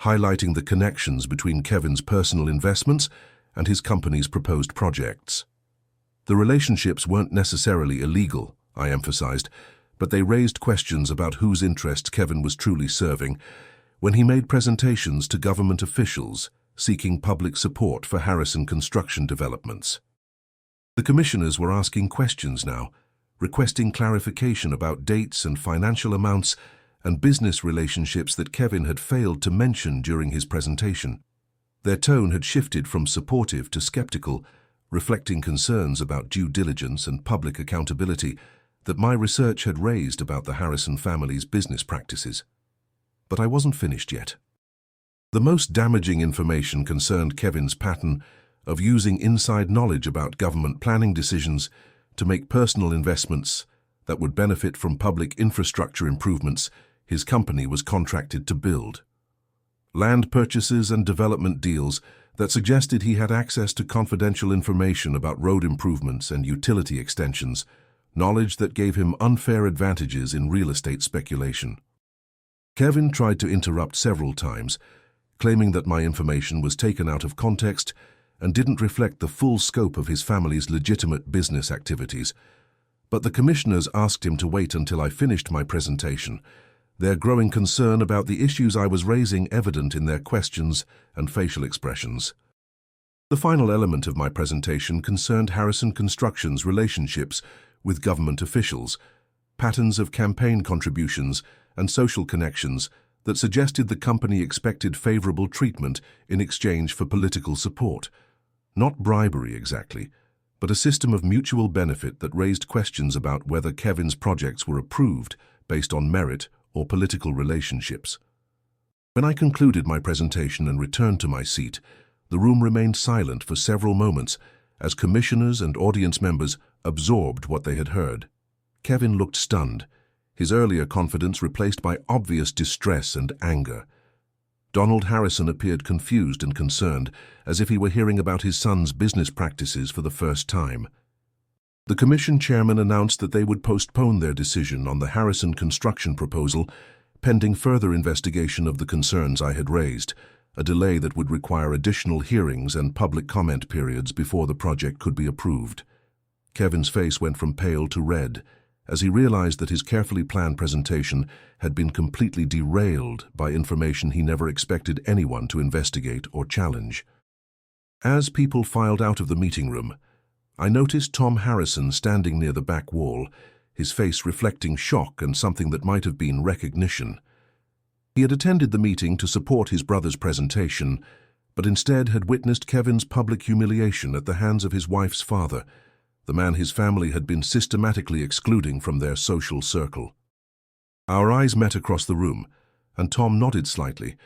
highlighting the connections between Kevin's personal investments and his company's proposed projects. The relationships weren't necessarily illegal, I emphasized, but they raised questions about whose interests Kevin was truly serving when he made presentations to government officials seeking public support for Harrison construction developments. The commissioners were asking questions now, requesting clarification about dates and financial amounts and business relationships that Kevin had failed to mention during his presentation. Their tone had shifted from supportive to skeptical, reflecting concerns about due diligence and public accountability that my research had raised about the Harrison family's business practices. But I wasn't finished yet. The most damaging information concerned Kevin's pattern of using inside knowledge about government planning decisions to make personal investments that would benefit from public infrastructure improvements his company was contracted to build. Land purchases and development deals that suggested he had access to confidential information about road improvements and utility extensions, knowledge that gave him unfair advantages in real estate speculation. Kevin tried to interrupt several times, claiming that my information was taken out of context and didn't reflect the full scope of his family's legitimate business activities. But the commissioners asked him to wait until I finished my presentation, their growing concern about the issues I was raising evident in their questions and facial expressions. The final element of my presentation concerned Harrison Construction's relationships with government officials, patterns of campaign contributions and social connections that suggested the company expected favorable treatment in exchange for political support. Not bribery exactly, but a system of mutual benefit that raised questions about whether Kevin's projects were approved based on merit or political relationships. When I concluded my presentation and returned to my seat, the room remained silent for several moments as commissioners and audience members absorbed what they had heard. Kevin looked stunned, his earlier confidence replaced by obvious distress and anger. Donald Harrison appeared confused and concerned, as if he were hearing about his son's business practices for the first time. The commission chairman announced that they would postpone their decision on the Harrison construction proposal, pending further investigation of the concerns I had raised, a delay that would require additional hearings and public comment periods before the project could be approved. Kevin's face went from pale to red, as he realized that his carefully planned presentation had been completely derailed by information he never expected anyone to investigate or challenge. As people filed out of the meeting room, I noticed Tom Harrison standing near the back wall, his face reflecting shock and something that might have been recognition. He had attended the meeting to support his brother's presentation, but instead had witnessed Kevin's public humiliation at the hands of his wife's father, the man his family had been systematically excluding from their social circle. Our eyes met across the room, and Tom nodded slightly,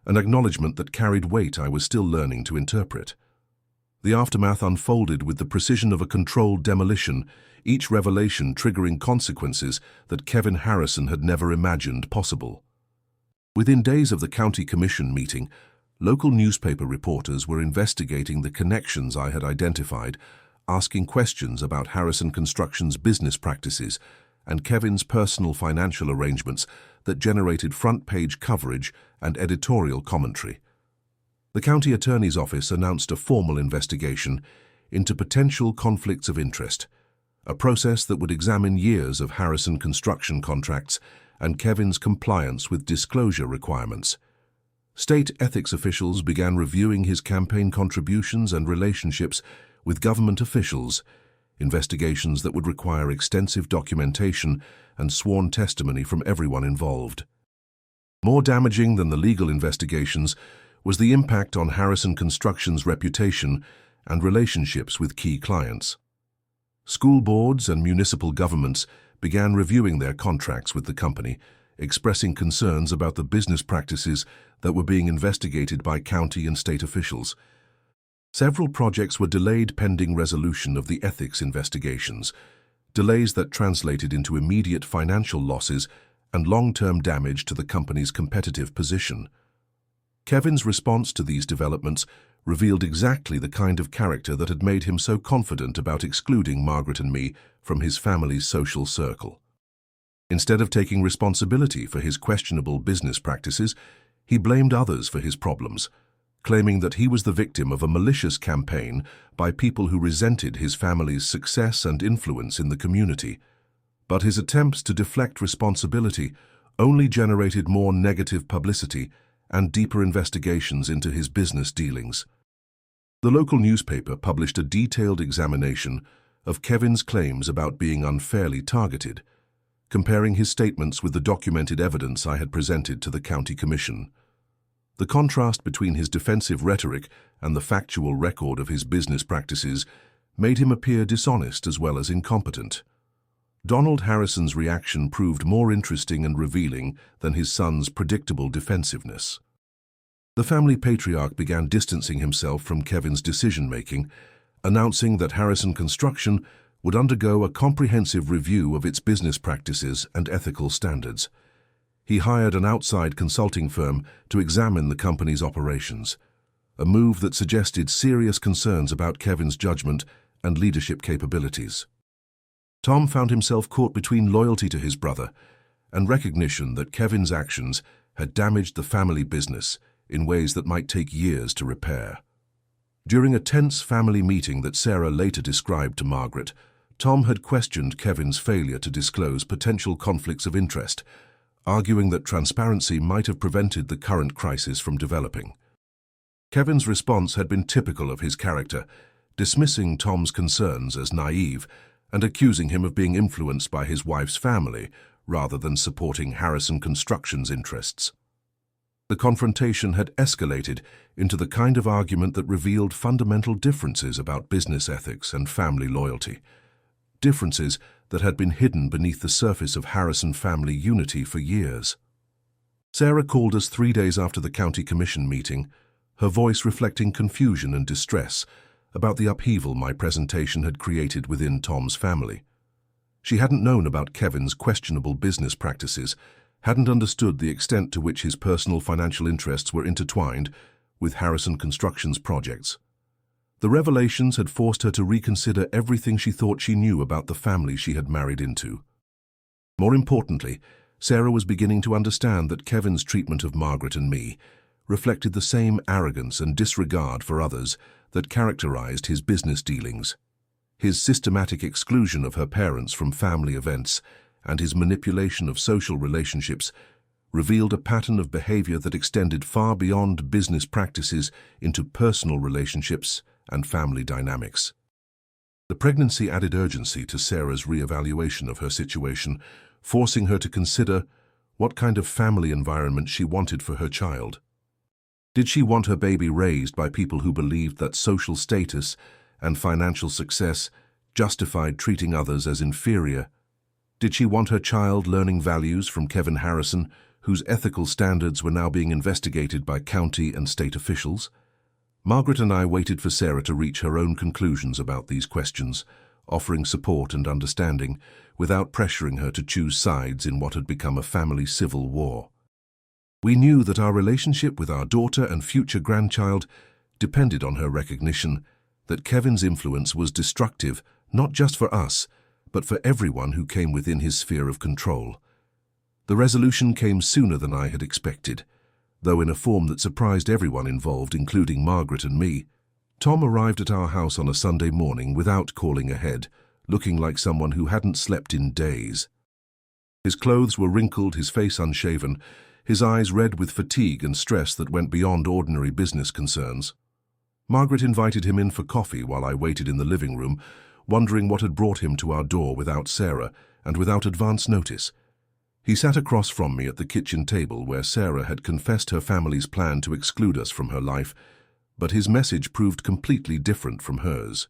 an acknowledgement that carried weight I was still learning to interpret. The aftermath unfolded with the precision of a controlled demolition, each revelation triggering consequences that Kevin Harrison had never imagined possible. Within days of the county commission meeting, local newspaper reporters were investigating the connections I had identified, asking questions about Harrison Construction's business practices and Kevin's personal financial arrangements that generated front-page coverage and editorial commentary. The county attorney's office announced a formal investigation into potential conflicts of interest, a process that would examine years of Harrison construction contracts and Kevin's compliance with disclosure requirements. State ethics officials began reviewing his campaign contributions and relationships with government officials, investigations that would require extensive documentation and sworn testimony from everyone involved. More damaging than the legal investigations was the impact on Harrison Construction's reputation and relationships with key clients. School boards and municipal governments began reviewing their contracts with the company, expressing concerns about the business practices that were being investigated by county and state officials. Several projects were delayed pending resolution of the ethics investigations, delays that translated into immediate financial losses and long-term damage to the company's competitive position. Kevin's response to these developments revealed exactly the kind of character that had made him so confident about excluding Margaret and me from his family's social circle. Instead of taking responsibility for his questionable business practices, he blamed others for his problems, claiming that he was the victim of a malicious campaign by people who resented his family's success and influence in the community. But his attempts to deflect responsibility only generated more negative publicity and deeper investigations into his business dealings. The local newspaper published a detailed examination of Kevin's claims about being unfairly targeted, comparing his statements with the documented evidence I had presented to the county commission. The contrast between his defensive rhetoric and the factual record of his business practices made him appear dishonest as well as incompetent. Donald Harrison's reaction proved more interesting and revealing than his son's predictable defensiveness. The family patriarch began distancing himself from Kevin's decision-making, announcing that Harrison Construction would undergo a comprehensive review of its business practices and ethical standards. He hired an outside consulting firm to examine the company's operations, a move that suggested serious concerns about Kevin's judgment and leadership capabilities. Tom found himself caught between loyalty to his brother and recognition that Kevin's actions had damaged the family business in ways that might take years to repair. During a tense family meeting that Sarah later described to Margaret, Tom had questioned Kevin's failure to disclose potential conflicts of interest, arguing that transparency might have prevented the current crisis from developing. Kevin's response had been typical of his character, dismissing Tom's concerns as naive and accusing him of being influenced by his wife's family rather than supporting Harrison Construction's interests. The confrontation had escalated into the kind of argument that revealed fundamental differences about business ethics and family loyalty, differences that had been hidden beneath the surface of Harrison family unity for years. Sarah called us 3 days after the county commission meeting, her voice reflecting confusion and distress about the upheaval my presentation had created within Tom's family. She hadn't known about Kevin's questionable business practices, hadn't understood the extent to which his personal financial interests were intertwined with Harrison Construction's projects. The revelations had forced her to reconsider everything she thought she knew about the family she had married into. More importantly, Sarah was beginning to understand that Kevin's treatment of Margaret and me reflected the same arrogance and disregard for others that characterized his business dealings. His systematic exclusion of her parents from family events and his manipulation of social relationships revealed a pattern of behavior that extended far beyond business practices into personal relationships and family dynamics. The pregnancy added urgency to Sarah's re-evaluation of her situation, forcing her to consider what kind of family environment she wanted for her child. Did she want her baby raised by people who believed that social status and financial success justified treating others as inferior? Did she want her child learning values from Kevin Harrison, whose ethical standards were now being investigated by county and state officials? Margaret and I waited for Sarah to reach her own conclusions about these questions, offering support and understanding without pressuring her to choose sides in what had become a family civil war. We knew that our relationship with our daughter and future grandchild depended on her recognition that Kevin's influence was destructive not just for us, but for everyone who came within his sphere of control. The resolution came sooner than I had expected, though in a form that surprised everyone involved, including Margaret and me. Tom arrived at our house on a Sunday morning without calling ahead, looking like someone who hadn't slept in days. His clothes were wrinkled, his face unshaven, his eyes red with fatigue and stress that went beyond ordinary business concerns. Margaret invited him in for coffee while I waited in the living room, wondering what had brought him to our door without Sarah and without advance notice. He sat across from me at the kitchen table where Sarah had confessed her family's plan to exclude us from her life, but his message proved completely different from hers.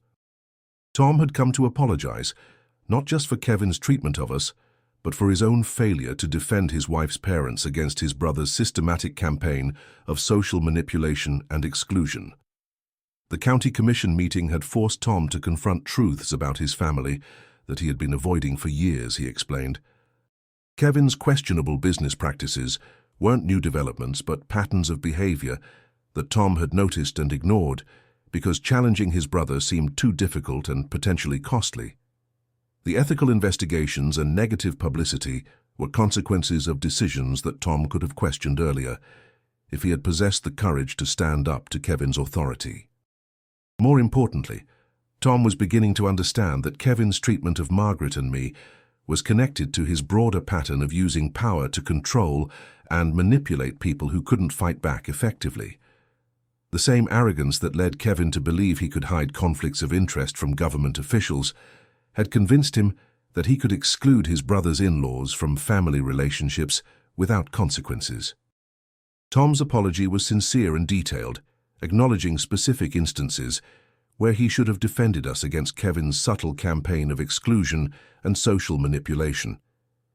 Tom had come to apologize, not just for Kevin's treatment of us, but for his own failure to defend his wife's parents against his brother's systematic campaign of social manipulation and exclusion. The county commission meeting had forced Tom to confront truths about his family that he had been avoiding for years, he explained. Kevin's questionable business practices weren't new developments but patterns of behavior that Tom had noticed and ignored because challenging his brother seemed too difficult and potentially costly. The ethical investigations and negative publicity were consequences of decisions that Tom could have questioned earlier if he had possessed the courage to stand up to Kevin's authority. More importantly, Tom was beginning to understand that Kevin's treatment of Margaret and me was connected to his broader pattern of using power to control and manipulate people who couldn't fight back effectively. The same arrogance that led Kevin to believe he could hide conflicts of interest from government officials had convinced him that he could exclude his brother's in-laws from family relationships without consequences. Tom's apology was sincere and detailed, acknowledging specific instances where he should have defended us against Kevin's subtle campaign of exclusion and social manipulation.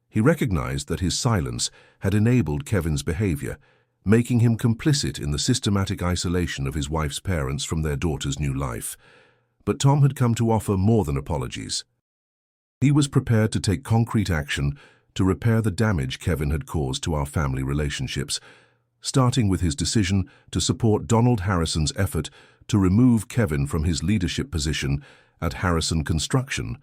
He recognized that his silence had enabled Kevin's behavior, making him complicit in the systematic isolation of his wife's parents from their daughter's new life. But Tom had come to offer more than apologies. He was prepared to take concrete action to repair the damage Kevin had caused to our family relationships, starting with his decision to support Donald Harrison's effort to remove Kevin from his leadership position at Harrison Construction.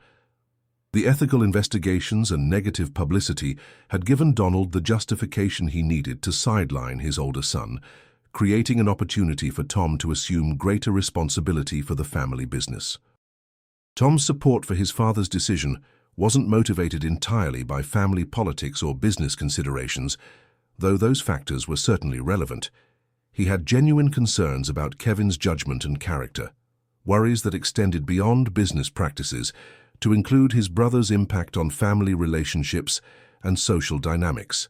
The ethical investigations and negative publicity had given Donald the justification he needed to sideline his older son, creating an opportunity for Tom to assume greater responsibility for the family business. Tom's support for his father's decision wasn't motivated entirely by family politics or business considerations, though those factors were certainly relevant. He had genuine concerns about Kevin's judgment and character, worries that extended beyond business practices to include his brother's impact on family relationships and social dynamics.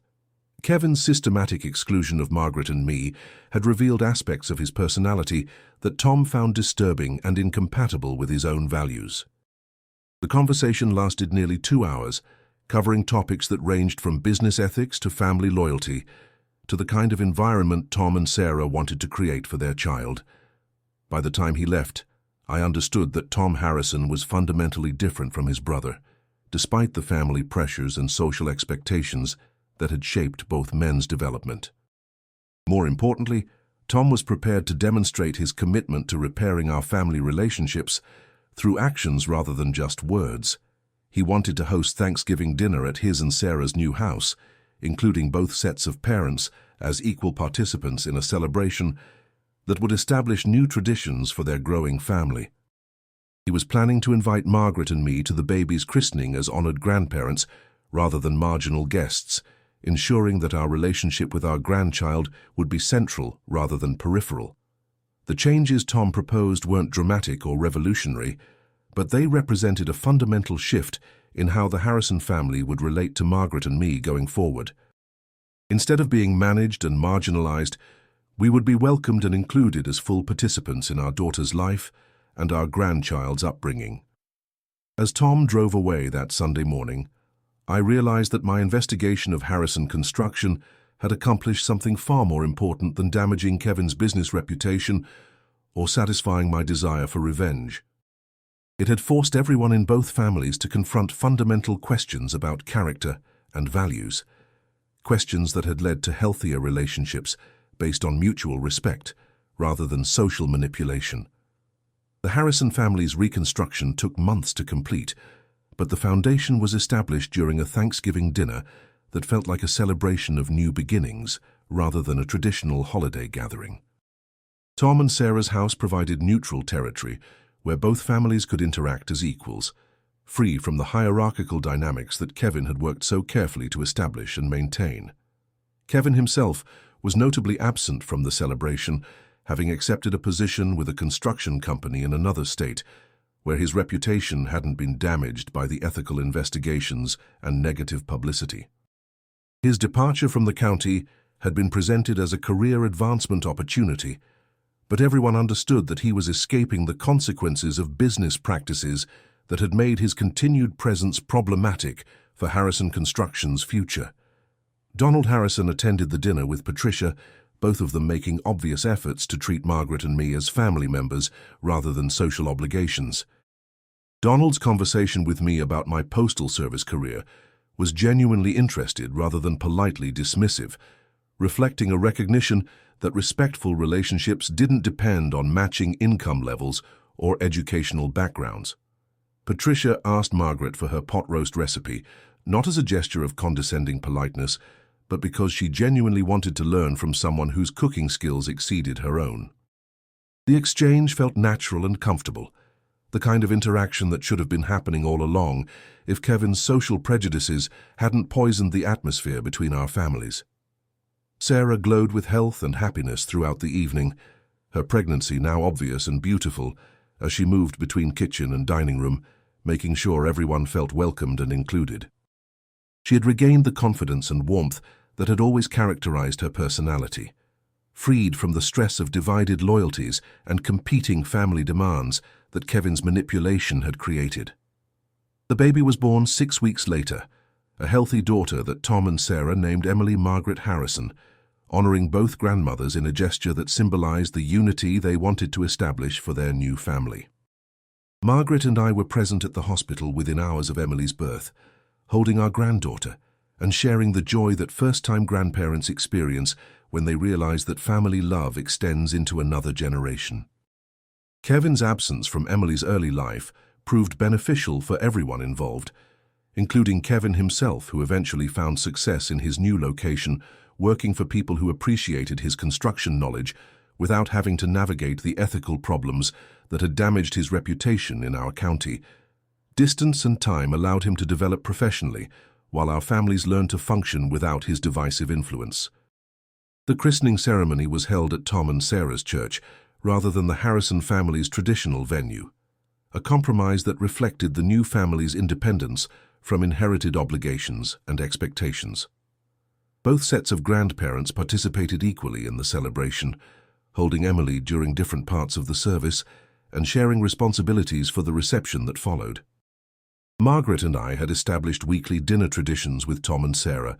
Kevin's systematic exclusion of Margaret and me had revealed aspects of his personality that Tom found disturbing and incompatible with his own values. The conversation lasted nearly 2 hours, covering topics that ranged from business ethics to family loyalty, to the kind of environment Tom and Sarah wanted to create for their child. By the time he left, I understood that Tom Harrison was fundamentally different from his brother, despite the family pressures and social expectations that had shaped both men's development. More importantly, Tom was prepared to demonstrate his commitment to repairing our family relationships through actions rather than just words. He wanted to host Thanksgiving dinner at his and Sarah's new house, including both sets of parents as equal participants in a celebration that would establish new traditions for their growing family. He was planning to invite Margaret and me to the baby's christening as honored grandparents rather than marginal guests, ensuring that our relationship with our grandchild would be central rather than peripheral. The changes Tom proposed weren't dramatic or revolutionary, but they represented a fundamental shift in how the Harrison family would relate to Margaret and me going forward. Instead of being managed and marginalized, we would be welcomed and included as full participants in our daughter's life and our grandchild's upbringing. As Tom drove away that Sunday morning, I realized that my investigation of Harrison Construction had accomplished something far more important than damaging Kevin's business reputation or satisfying my desire for revenge. It had forced everyone in both families to confront fundamental questions about character and values, questions that had led to healthier relationships based on mutual respect rather than social manipulation. The Harrison family's reconstruction took months to complete, but the foundation was established during a Thanksgiving dinner that felt like a celebration of new beginnings rather than a traditional holiday gathering. Tom and Sarah's house provided neutral territory where both families could interact as equals, free from the hierarchical dynamics that Kevin had worked so carefully to establish and maintain. Kevin himself was notably absent from the celebration, having accepted a position with a construction company in another state, where his reputation hadn't been damaged by the ethical investigations and negative publicity. His departure from the county had been presented as a career advancement opportunity, but everyone understood that he was escaping the consequences of business practices that had made his continued presence problematic for Harrison Construction's future. Donald Harrison attended the dinner with Patricia, both of them making obvious efforts to treat Margaret and me as family members rather than social obligations. Donald's conversation with me about my postal service career was genuinely interested rather than politely dismissive, reflecting a recognition that respectful relationships didn't depend on matching income levels or educational backgrounds. Patricia asked Margaret for her pot roast recipe, not as a gesture of condescending politeness, but because she genuinely wanted to learn from someone whose cooking skills exceeded her own. The exchange felt natural and comfortable, the kind of interaction that should have been happening all along if Kevin's social prejudices hadn't poisoned the atmosphere between our families. Sarah glowed with health and happiness throughout the evening, her pregnancy now obvious and beautiful as she moved between kitchen and dining room, making sure everyone felt welcomed and included. She had regained the confidence and warmth that had always characterized her personality, freed from the stress of divided loyalties and competing family demands that Kevin's manipulation had created. The baby was born 6 weeks later, a healthy daughter that Tom and Sarah named Emily Margaret Harrison, honoring both grandmothers in a gesture that symbolized the unity they wanted to establish for their new family. Margaret and I were present at the hospital within hours of Emily's birth, holding our granddaughter and sharing the joy that first-time grandparents experience when they realize that family love extends into another generation. Kevin's absence from Emily's early life proved beneficial for everyone involved, including Kevin himself, who eventually found success in his new location, working for people who appreciated his construction knowledge without having to navigate the ethical problems that had damaged his reputation in our county. Distance and time allowed him to develop professionally, while our families learned to function without his divisive influence. The christening ceremony was held at Tom and Sarah's church, rather than the Harrison family's traditional venue, a compromise that reflected the new family's independence from inherited obligations and expectations. Both sets of grandparents participated equally in the celebration, holding Emily during different parts of the service and sharing responsibilities for the reception that followed. Margaret and I had established weekly dinner traditions with Tom and Sarah,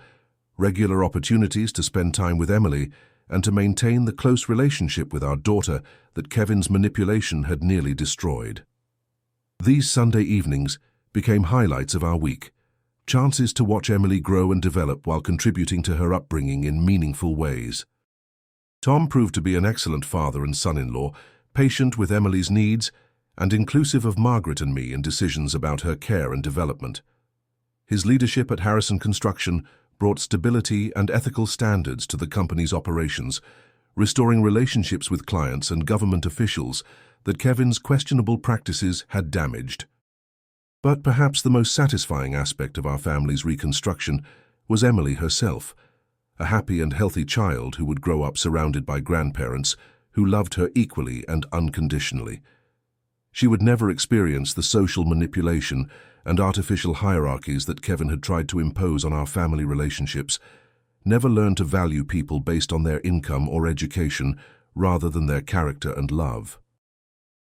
regular opportunities to spend time with Emily and to maintain the close relationship with our daughter that Kevin's manipulation had nearly destroyed. These Sunday evenings became highlights of our week, chances to watch Emily grow and develop while contributing to her upbringing in meaningful ways. Tom proved to be an excellent father and son-in-law, patient with Emily's needs and inclusive of Margaret and me in decisions about her care and development. His leadership at Harrison Construction brought stability and ethical standards to the company's operations, restoring relationships with clients and government officials that Kevin's questionable practices had damaged. But perhaps the most satisfying aspect of our family's reconstruction was Emily herself, a happy and healthy child who would grow up surrounded by grandparents who loved her equally and unconditionally. She would never experience the social manipulation and artificial hierarchies that Kevin had tried to impose on our family relationships, never learn to value people based on their income or education rather than their character and love.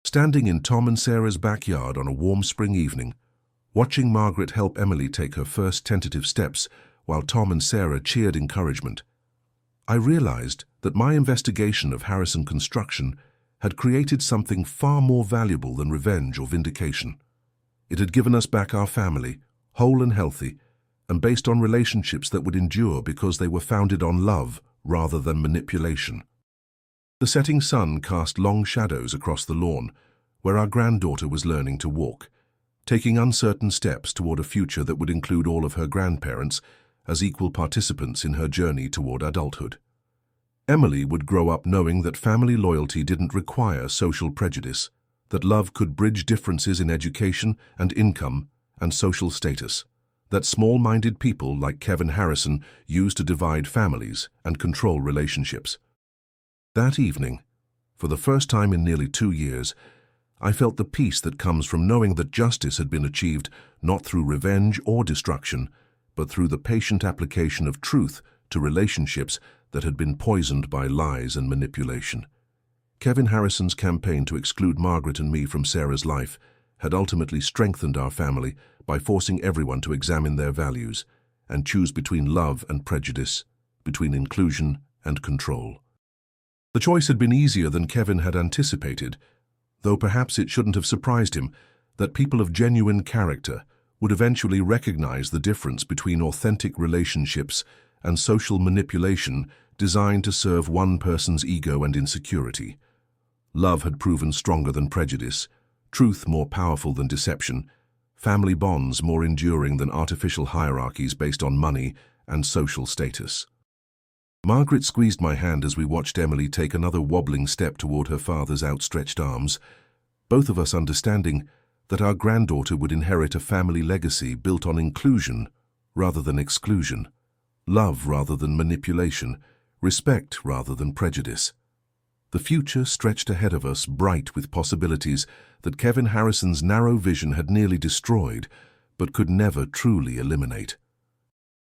Standing in Tom and Sarah's backyard on a warm spring evening, watching Margaret help Emily take her first tentative steps while Tom and Sarah cheered encouragement, I realized that my investigation of Harrison Construction had created something far more valuable than revenge or vindication. It had given us back our family, whole and healthy, and based on relationships that would endure because they were founded on love rather than manipulation. The setting sun cast long shadows across the lawn, where our granddaughter was learning to walk, taking uncertain steps toward a future that would include all of her grandparents as equal participants in her journey toward adulthood. Emily would grow up knowing that family loyalty didn't require social prejudice, that love could bridge differences in education and income and social status, that small-minded people like Kevin Harrison used to divide families and control relationships. That evening, for the first time in nearly 2 years, I felt the peace that comes from knowing that justice had been achieved not through revenge or destruction, but through the patient application of truth to relationships that had been poisoned by lies and manipulation. Kevin Harrison's campaign to exclude Margaret and me from Sarah's life had ultimately strengthened our family by forcing everyone to examine their values and choose between love and prejudice, between inclusion and control. The choice had been easier than Kevin had anticipated, though perhaps it shouldn't have surprised him that people of genuine character would eventually recognize the difference between authentic relationships and social manipulation designed to serve one person's ego and insecurity. Love had proven stronger than prejudice, truth more powerful than deception, family bonds more enduring than artificial hierarchies based on money and social status. Margaret squeezed my hand as we watched Emily take another wobbling step toward her father's outstretched arms, both of us understanding that our granddaughter would inherit a family legacy built on inclusion rather than exclusion, love rather than manipulation, respect rather than prejudice. The future stretched ahead of us, bright with possibilities that Kevin Harrison's narrow vision had nearly destroyed, but could never truly eliminate.